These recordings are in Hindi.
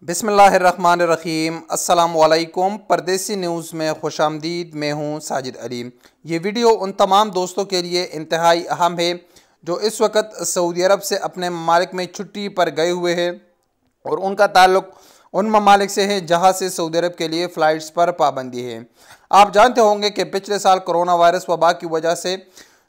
बिस्मिल्लाहिर्रहमानिर्रहीम। अस्सलाम वालेकुम। परदेसी न्यूज़ में खुशामदीद। मैं हूँ साजिद अली। ये वीडियो उन तमाम दोस्तों के लिए इंतहाई अहम है जो इस वक्त सऊदी अरब से अपने ममालिक में छुट्टी पर गए हुए हैं और उनका ताल्लुक़ उन ममालिक से है जहाँ से सऊदी अरब के लिए फ़्लाइट्स पर पाबंदी है। आप जानते होंगे कि पिछले साल कोरोना वायरस वबा की वजह से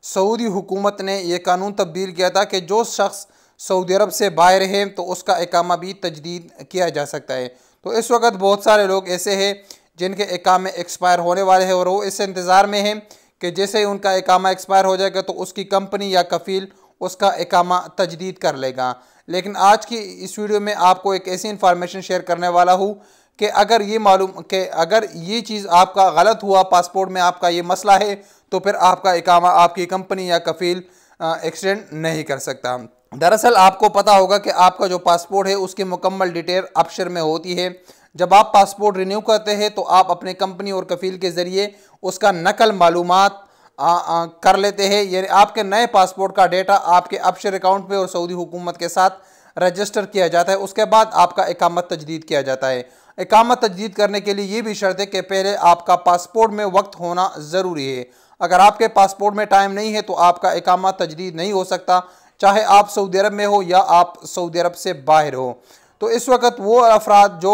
सऊदी हुकूमत ने यह कानून तब्दील किया था कि जो शख्स सऊदी अरब से बाहर हैं तो उसका इकामा भी तजदीद किया जा सकता है। तो इस वक्त बहुत सारे लोग ऐसे हैं जिनके इकामे एक्सपायर होने वाले हैं और वो इस इंतज़ार में हैं कि जैसे ही उनका इकामा एक्सपायर हो जाएगा तो उसकी कंपनी या कफ़ील उसका इकामा तजदीद कर लेगा। लेकिन आज की इस वीडियो में आपको एक ऐसी इन्फॉर्मेशन शेयर करने वाला हूँ कि अगर ये मालूम कि अगर ये चीज़ आपका गलत हुआ, पासपोर्ट में आपका ये मसला है, तो फिर आपका इकामा आपकी कंपनी या कफ़ील एक्सटेंड नहीं कर सकता। दरअसल आपको पता होगा कि आपका जो पासपोर्ट है उसकी मुकम्मल डिटेल अबशर में होती है। जब आप पासपोर्ट रिन्यू करते हैं तो आप अपने कंपनी और कफ़ील के ज़रिए उसका नकल मालूमात कर लेते हैं, यानी आपके नए पासपोर्ट का डेटा आपके अबशर अकाउंट पे और सऊदी हुकूमत के साथ रजिस्टर किया जाता है। उसके बाद आपका इकामत तजदीद किया जाता है। इकामत तजदीद करने के लिए ये भी शर्त है कि पहले आपका पासपोर्ट में वक्त होना ज़रूरी है। अगर आपके पासपोर्ट में टाइम नहीं है तो आपका इकामा तजदीद नहीं हो सकता, चाहे आप सऊदी अरब में हो या आप सऊदी अरब से बाहर हो। तो इस वक्त वो अफराद जो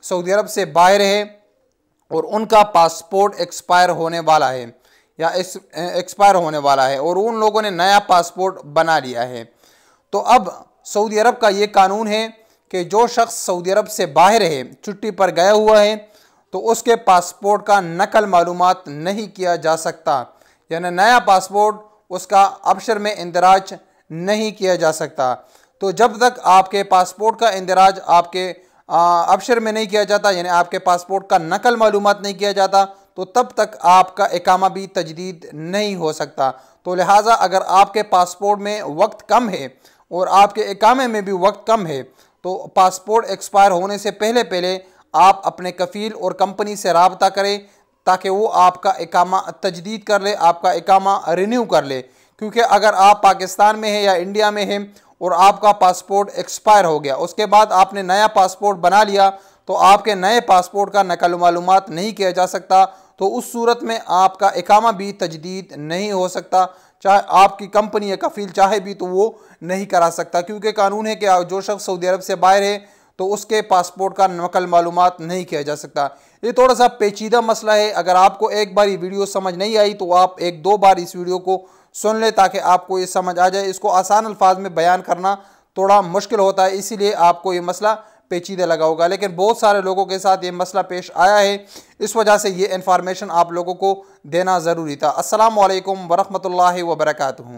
सऊदी अरब से बाहर है और उनका पासपोर्ट एक्सपायर होने वाला है या एक्सपायर होने वाला है और उन लोगों ने नया पासपोर्ट बना लिया है, तो अब सऊदी अरब का ये कानून है कि जो शख्स सऊदी अरब से बाहर है, छुट्टी पर गया हुआ है, तो उसके पासपोर्ट का नकल मालूमात नहीं किया जा सकता, यानी नया पासपोर्ट उसका अबशर में इंदराज नहीं किया जा सकता। तो जब तक आपके पासपोर्ट का इंदराज आपके अबशर में नहीं किया जाता, यानी आपके पासपोर्ट का नकल मालूमात नहीं किया जाता, तो तब तक आपका इकामा भी तजदीद नहीं हो सकता। तो लिहाजा अगर आपके पासपोर्ट में वक्त कम है और आपके इकामे में भी वक्त कम है तो पासपोर्ट एक्सपायर होने से पहले पहले आप अपने कफ़ील और कंपनी से रब्ता करें ताकि वो आपका इकामा तजदीद कर ले, आपका इकामा रिन्यू कर ले। क्योंकि अगर आप पाकिस्तान में हैं या इंडिया में हैं और आपका पासपोर्ट एक्सपायर हो गया, उसके बाद आपने नया पासपोर्ट बना लिया, तो आपके नए पासपोर्ट का नकल मालूमात नहीं किया जा सकता। तो उस सूरत में आपका इकामा भी तजदीद नहीं हो सकता, चाहे आपकी कंपनी या कफ़ील चाहे भी तो वो नहीं करा सकता, क्योंकि कानून है कि जो शख्स सऊदी अरब से बाहर है तो उसके पासपोर्ट का नकल मालूमात नहीं किया जा सकता। ये थोड़ा सा पेचीदा मसला है। अगर आपको एक बार ये वीडियो समझ नहीं आई तो आप एक दो बार इस वीडियो को सुन ले ताकि आपको ये समझ आ जाए। इसको आसान अल्फाज में बयान करना थोड़ा मुश्किल होता है, इसीलिए आपको ये मसला पेचीदा लगा होगा, लेकिन बहुत सारे लोगों के साथ ये मसला पेश आया है, इस वजह से ये इन्फॉर्मेशन आप लोगों को देना ज़रूरी था। अस्सलामु अलैकुम वरहमतुल्लाहि वबरकातुहू।